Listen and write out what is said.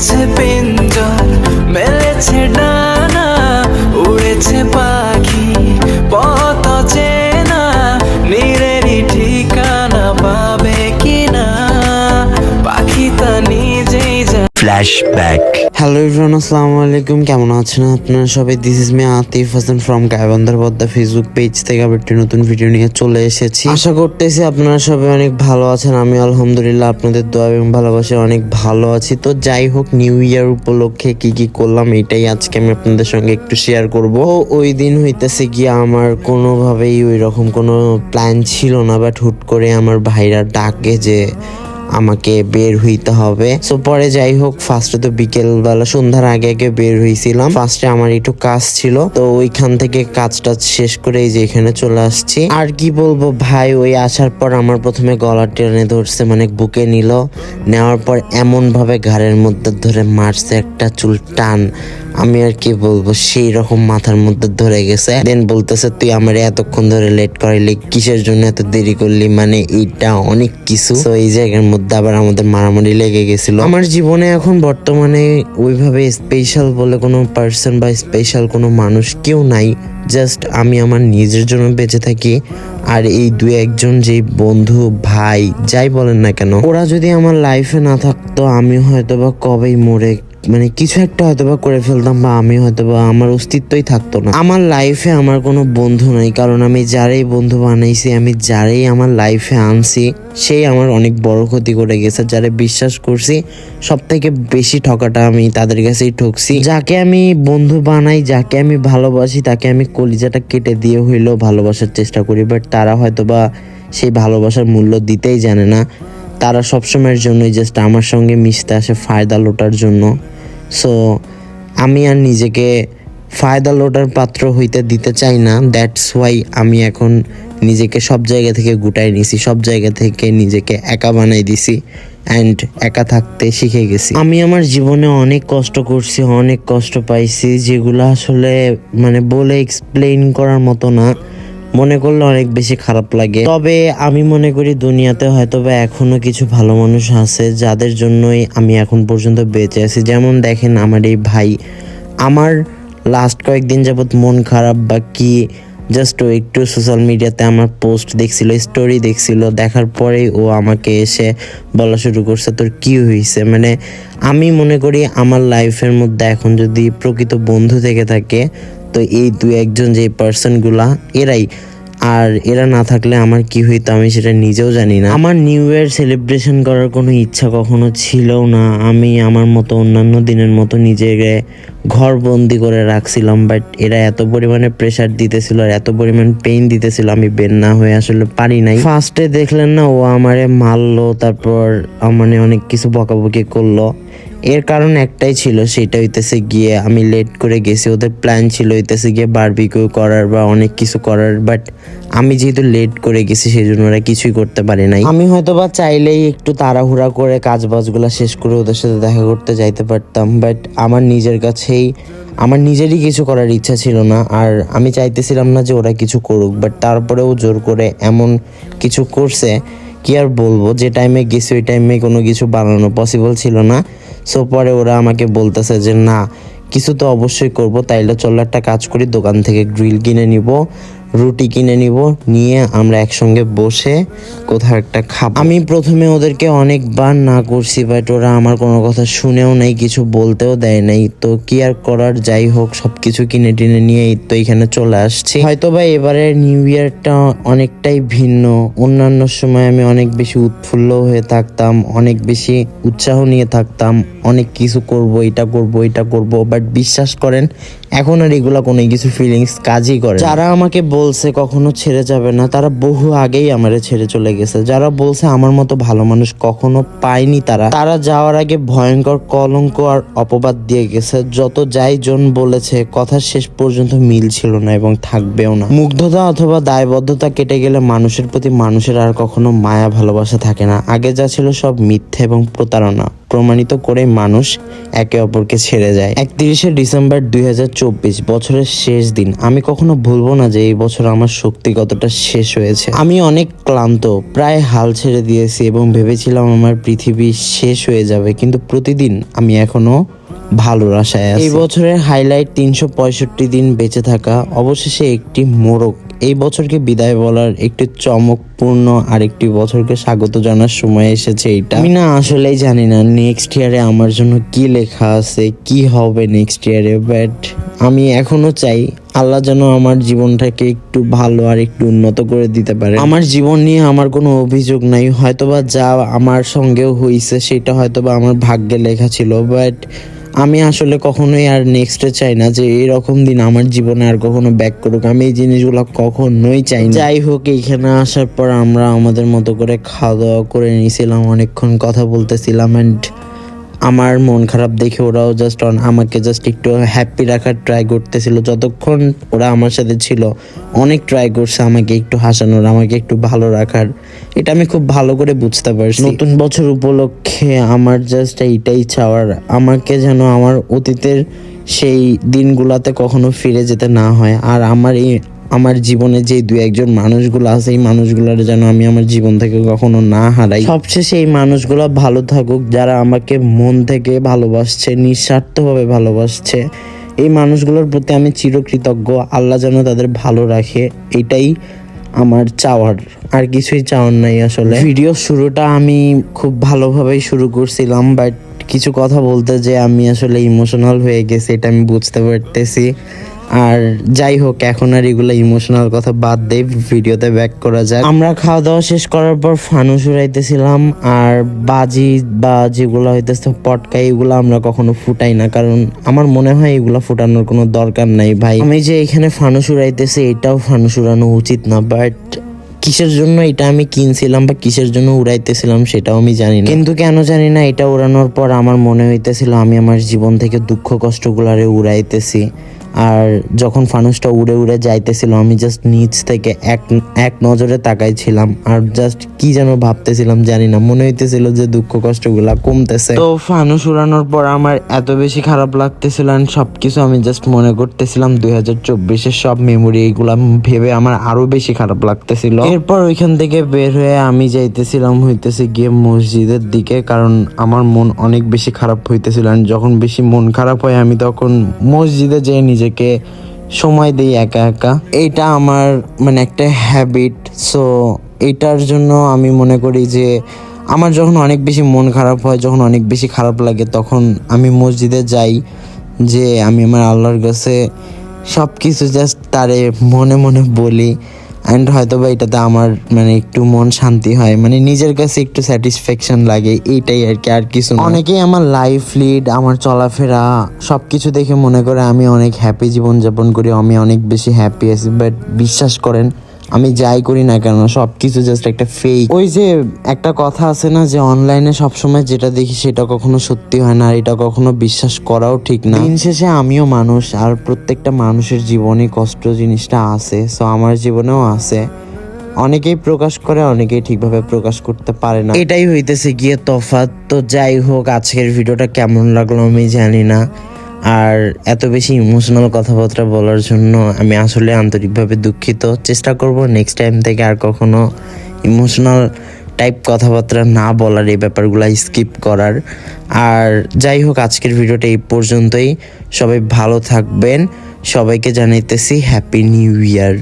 গেছে পিঞ্জর, মেলেছে ডানা, উড়েছে পাখি পথ চেনা, নীড়েরই ঠিকানা পাবে কিনা পাখি তা নিজেই জানে। ফ্ল্যাশব্যাক। হ্যালো এভরিওয়ান, আসসালামু আলাইকুম। কেমন আছেন আপনারা সবাই? This is me Atif Hasan from গাইবান্ধার পদ্মা ফেসবুক পেজ থেকে আবার একটি নতুন ভিডিও নিয়ে চলে এসেছি। আশা করতেছি আপনারা সবাই অনেক ভালো আছেন। আমি আলহামদুলিল্লাহ আপনাদের দোয়া এবং ভালোবাসায় অনেক ভালো আছি। তো যাই হোক, নিউ ইয়ার উপলক্ষে কি কি করলাম এটাই আজকে আমি আপনাদের সঙ্গে একটু শেয়ার করব। ওই দিন হইতেছে গিয়ে আমার কোনোভাবেই ওই রকম কোনো প্ল্যান ছিল না, বাট হুট করে আমার ভাইরা ডাকে যে আমাকে বের হইতে হবে। সো পরে যাই হোক, ফার্স্টে তো বিকেলবেলা সন্ধ্যার আগে আগে বের হয়েছিলাম। ফার্স্টে আমার একটু কাজ ছিল, তো ওইখান থেকে কাজটা শেষ করে এই যে এখানে চলে আসছি। আর কি বলবো ভাই, ওই আসার পর আমার প্রথমে গলা টেনে ধরছে, মানে বুকে নিল, নেওয়ার পর এমন ভাবে ঘাড়ের মধ্যে ধরে মারছে একটা চুল টান। আমি আর কি বলবো, সেই রকম মাথার মধ্যে ধরে গেছে। দেন বলতেছে, তুই আমার এতক্ষণ ধরে লেট করাইলি, কিসের জন্য এত দেরি করলি, মানে এইটা অনেক কিছু। তো এই জায়গার মধ্যে আবার আমাদের মারামারি লেগে গেছিল। আমার জীবনে এখন বর্তমানে ওইভাবে স্পেশাল বলে কোনো পার্সন বা স্পেশাল কোনো মানুষ কেউ নাই। জাস্ট আমি আমার নিজের জন্য বেঁচে থাকি। আর এই দুই একজন যে বন্ধু ভাই যাই বলেন না কেন, ওরা যদি আমার লাইফে না থাকতো আমি হয়তো বা কবেই মরে, মানে কিছু একটা হয়তো বা করে ফেলতাম, বা আমি হয়তো বা আমার অস্তিত্বই থাকতো না। আমার লাইফে আমার কোনো বন্ধু নাই, কারণ আমি যারাই বন্ধু বানাইছি, আমি যারাই আমার লাইফে আনছি, সেই আমার অনেক বড় ক্ষতি করে গেছে। যারা বিশ্বাস করছি সব থেকে বেশি ঠকাটা আমি তাদের কাছেই ঠকছি। যাকে আমি বন্ধু বানাই, যাকে আমি ভালোবাসি, তাকে আমি কলিজাটা কেটে দিয়ে হইলেও ভালোবাসার চেষ্টা করি, বাট তারা হয়তো বা সেই ভালোবাসার মূল্য দিতেই জানে না। তারা সবসময়ের জন্যই জাস্ট আমার সঙ্গে মিশতে আসে ফায়দা লোটার জন্য। সো আমি আর নিজেকে ফায়দা লোটার পাত্র হইতে দিতে চাই না। দ্যাটস ওয়াই আমি এখন নিজেকে সব জায়গা থেকে গুটাই নিছি, সব জায়গা থেকে নিজেকে একা বানাই দিছি অ্যান্ড একা থাকতে শিখে গেছি। আমি আমার জীবনে অনেক কষ্ট করছি, অনেক কষ্ট পাইছি, যেগুলো আসলে মানে বলে এক্সপ্লেইন করার মতো না। মনে করলে অনেক বেশি খারাপ লাগে। তবে আমি মনে করি দুনিয়াতে হয়তো বা এখনো কিছু ভালো মানুষ আছে যাদের জন্যই আমি এখন পর্যন্ত বেঁচে আছি। যেমন দেখেন, আমার এই ভাই আমার লাস্ট কয়েকদিন যাবৎ মন খারাপ বা কি, জাস্ট ও একটু সোশ্যাল মিডিয়াতে আমার পোস্ট দেখছিল, স্টোরি দেখছিল, দেখার পরেই ও আমাকে এসে বলা শুরু করছে তোর কি হয়েছে। মানে আমি মনে করি আমার লাইফের মধ্যে এখন যদি প্রকৃত বন্ধু থেকে থাকে তো এই দুই একজন যে পার্সনগুলা এরাই। আর এরা না থাকলে আমার কি হইতো আমি সেটা নিজেও জানি না। আমার নিউ ইয়ার সেলিব্রেশন করার কোনো ইচ্ছা কখনো ছিলও না। আমি আমার মতো অন্যান্য দিনের মতো নিজেকে ঘর বন্দি করে রাখছিলাম, বাট এরা এত পরিমাণে প্রেশার দিতেছিল আর এত পরিমাণ পেইন দিতেছিল, আমি বের না হয়ে আসলে পারি নাই। ফার্স্টে দেখলেন না, ও আমারে মারলো, তারপর মানে অনেক কিছু বকাবকি করলো। এর কারণ একটাই ছিল, সেটা হইতেছে গিয়ে আমি লেট করে গেছি। ওদের প্ল্যান ছিল হইতেছে গিয়ে বারবিকিউ করার বা অনেক কিছু করার, বাট আমি যেহেতু লেট করে গেছি সেই জন্য ওরা কিছুই করতে পারে নাই। আমি হয়তো বা চাইলেই একটু তাড়াহুড়া করে কাজ বাজগুলো শেষ করে ওদের সাথে দেখা করতে যাইতে পারতাম, বাট আমার নিজের কাছেই আমার নিজেরই কিছু করার ইচ্ছা ছিল না। আর আমি চাইতেছিলাম না যে ওরা কিছু করুক, বাট তারপরেও জোর করে এমন কিছু করছে, কি আর বলবো। যে টাইমে গেছি ওই টাইমে কোনো কিছু বানানো পসিবল ছিল না। সো পরে ওরা আমাকে বলতেছে যে না, কিছু তো অবশ্যই করব, তাইলে চলো একটা কাজ করি, দোকান থেকে গ্রিল কিনে নিব, রুটি কিনে নিব, নিয়ে আমরা একসঙ্গে বসে কোথাও একটা খাবো। আমি প্রথমে ওদেরকে অনেকবার না করছি, বাট ওরা আমার কোনো কথা শুনেও নাই, কিছু বলতেও দেয় নাই। তো কি আর করার, যাই হোক সবকিছু কিনে টিনে নিয়ে তো এখানে চলে আসছি। হয়তো বা এবারে নিউ ইয়ারটা অনেকটাই ভিন্ন। অন্যান্য সময় আমি অনেক বেশি উৎফুল্ল হয়ে থাকতাম, অনেক বেশি উৎসাহ নিয়ে থাকতাম, অনেক কিছু করব, এটা করব, এটা করব, বাট বিশ্বাস করেন এখন আর এগুলা কোনো কিছু ফিলিংস কাজই করে। যারা আমাকে বলছে কখনো ছেড়ে যাবে না, তারা বহু আগেই আমারে ছেড়ে চলে গেছে। যারা বলছে আমার মতো ভালো মানুষ কখনো পায়নি, তারা যাওয়ার আগে ভয়ঙ্কর কলঙ্ক আর অপবাদ দিয়ে গেছে। যত যাই জন বলেছে, কথার শেষ পর্যন্ত মিল ছিল না এবং থাকবেও না। মুগ্ধতা অথবা দায়বদ্ধতা কেটে গেলে মানুষের প্রতি মানুষের আর কখনো মায়া ভালোবাসা থাকে না। আগে যা ছিল সব মিথ্যে এবং প্রতারণা। প্রমাণিত করে মানুষ একে অপরকে ছেড়ে যায়। 31শে ডিসেম্বর 2024, বছরের শেষ দিন। আমি কখনো ভুলবো না যে এই বছর আমার শক্তি কতটা শেষ হয়েছে। আমি অনেক ক্লান্ত, প্রায় হাল ছেড়ে দিয়েছি এবং ভেবেছিলাম আমার পৃথিবী শেষ হয়ে যাবে, কিন্তু প্রতিদিন আমি এখনো ভালোর আশায় আছি। এই বছরের হাইলাইট 365 দিন বেঁচে থাকা, অবশেষে একটি মোড়ক। এই বছরকে বিদায় বলার একটি চমকপূর্ণ আরেকটি বছরকে স্বাগত জানার সময় এসেছে। এটা আমি না আসলেই জানি না নেক্সট ইয়ারে আমার জন্য কি লেখা আছে, কি হবে নেক্সট ইয়ারে, বাট আমি এখনো চাই আল্লাহ যেন আমার জীবনটাকে একটু ভালো আর একটু উন্নত করে দিতে পারে। আমার জীবন নিয়ে আমার কোনো অভিযোগ নাই, হয়তোবা যা আমার সঙ্গেও হয়েছে সেটা হয়তোবা আমার ভাগ্যে লেখা ছিল, বাট আমি আসলে কখনোই আর নেক্সটে চাই না যে এরকম দিন আমার জীবনে আর কখনো ব্যাক করুক। আমি এই জিনিসগুলো কখনোই চাই না। যাই হোক, এইখানে আসার পর আমরা আমাদের মতো করে খাওয়া দাওয়া করে নিয়েছিলাম, অনেকক্ষণ কথা বলতেছিলাম, অ্যান্ড আমার মন খারাপ দেখে ওরাও আমাকে একটু হ্যাপি রাখার ট্রাই করতেছিল। যতক্ষণ ওরা আমার সাথে ছিল অনেক ট্রাই করছে আমাকে একটু হাসানোর, আমাকে একটু ভালো রাখার। এটা আমি খুব ভালো করে বুঝতে পারছি। নতুন বছর উপলক্ষে আমার এইটাই চাওয়ার, আমাকে যেন আমার অতীতের সেই দিনগুলাতে কখনো ফিরে যেতে না হয়, আর আমার জীবনে যে 2-1 মানুষগুলো আছে এই মানুষগুলোর যেন আমি আমার জীবন থেকে কখনো না হারাই। সবশেষে এই মানুষগুলো ভালো থাকুক, যারা আমাকে মন থেকে ভালোবাসছে, নিঃস্বার্থভাবে ভালোবাসছে। এই মানুষগুলোর প্রতি আমি চিরকৃতজ্ঞ। আল্লাহ যেন তাদের ভালো রাখে, এটাই আমার চাওয়ার, আর কিছুই চাওয়ার নাই আসলে। ভিডিও শুরুটা আমি খুব ভালোভাবেই শুরু করছিলাম, বাট কিছু কথা বলতে যে আমি আসলে ইমোশনাল হয়ে গেছি, এটা আমি বুঝতে পারতেছি। আর যাই হোক, এখন আর এগুলো ইমোশনাল কথা বাদ দিয়ে ভিডিওতে ব্যাক করা যাক। আমরা খাওয়া দাওয়া শেষ করার পর ফানুস উড়াইতেছিলাম, আর বাজি বা যেগুলো হইতেছে পটকা, এগুলো আমরা কখনো ফুটাই না, কারণ আমার মনে হয় এগুলো ফুটানোর কোনো দরকার নাই। ভাই, আমি যে এখানে ফানুস উড়াইতেছি এটাও ফানুস উড়ানো উচিত না, বাট কিসের জন্য এটা আমি কিনছিলাম বা কিসের জন্য উড়াইতেছিলাম সেটাও আমি জানি না, কিন্তু কেন জানি না এটা উড়ানোর পর আমার মনে হইতেছিল আমি আমার জীবন থেকে দুঃখ কষ্টগুলারে উড়াইতেছি। আর যখন ফানুসটা উড়ে উড়ে যাইতেছিল আমি নিচ থেকে এক নজরে তাকাইছিলাম, আর কি যেন ভাবতেছিলাম জানি না, মনে হইতেছিল যে দুঃখ কষ্টগুলা কমতেছে। তো ফানুস উড়ানোর পর আমার এত বেশি খারাপ লাগতেছিল, সবকিছু আমি মনে করতেছিলাম 2024-এর সব মেমোরি, এইগুলা ভেবে আমার আরো বেশি খারাপ লাগতেছিল। এরপর ওইখান থেকে বের হয়ে আমি যাইতেছিলাম গিয়ে মসজিদের দিকে, কারণ আমার মন অনেক বেশি খারাপ হইতেছিল। যখন বেশি মন খারাপ হয় আমি তখন মসজিদে যেয়ে নিজেকে সময় দিই একা একা। এইটা আমার একটা হ্যাবিট। সো এইটার জন্য আমি মনে করি যে আমার যখন অনেক বেশি মন খারাপ হয়, যখন অনেক বেশি খারাপ লাগে, তখন আমি মসজিদে যাই, যে আমি আমার আল্লাহর কাছে সব কিছু তারে মনে মনে বলি, অ্যান্ড হয়তো বা এটাতে আমার একটু মন শান্তি হয়, নিজের কাছে একটু স্যাটিসফ্যাকশন লাগে, এইটাই আর কি, আর কিছু না। অনেকেই আমার লাইফ লিড, আমার চলাফেরা সবকিছু দেখে মনে করে আমি অনেক হ্যাপি জীবনযাপন করি, আমি অনেক বেশি হ্যাপি আছি, বাট বিশ্বাস করেন আমি যাই করি না কেন সবকিছু একটা ফেক। ওই যে একটা কথা আছে না, যে অনলাইনে সবসময় যেটা দেখি সেটা কখনো সত্যি হয় না, আর এটা কখনো বিশ্বাস করাও ঠিক না। দিন শেষে আমিও মানুষ, আর প্রত্যেকটা মানুষের জীবনে কষ্ট জিনিসটা আছে, সো আমার জীবনেও আছে। অনেকেই প্রকাশ করে, অনেকেই ঠিকভাবে প্রকাশ করতে পারে না, এটাই হইতেছে গিয়ে তফাৎ। তো যাই হোক, আজকের ভিডিওটা কেমন লাগলো আমি জানি না, আর এত বেশি ইমোশনাল কথাবার্তা বলার জন্য আমি আসলে আন্তরিকভাবে দুঃখিত। চেষ্টা করব নেক্সট টাইম থেকে আর কখনো ইমোশনাল টাইপ কথাবার্তা না বলার, এই ব্যাপারগুলো স্কিপ করার। আর যাই হোক, আজকের ভিডিওটা এই পর্যন্তই। সবাই ভালো থাকবেন, সবাইকে জানাইতেছি হ্যাপি নিউ ইয়ার।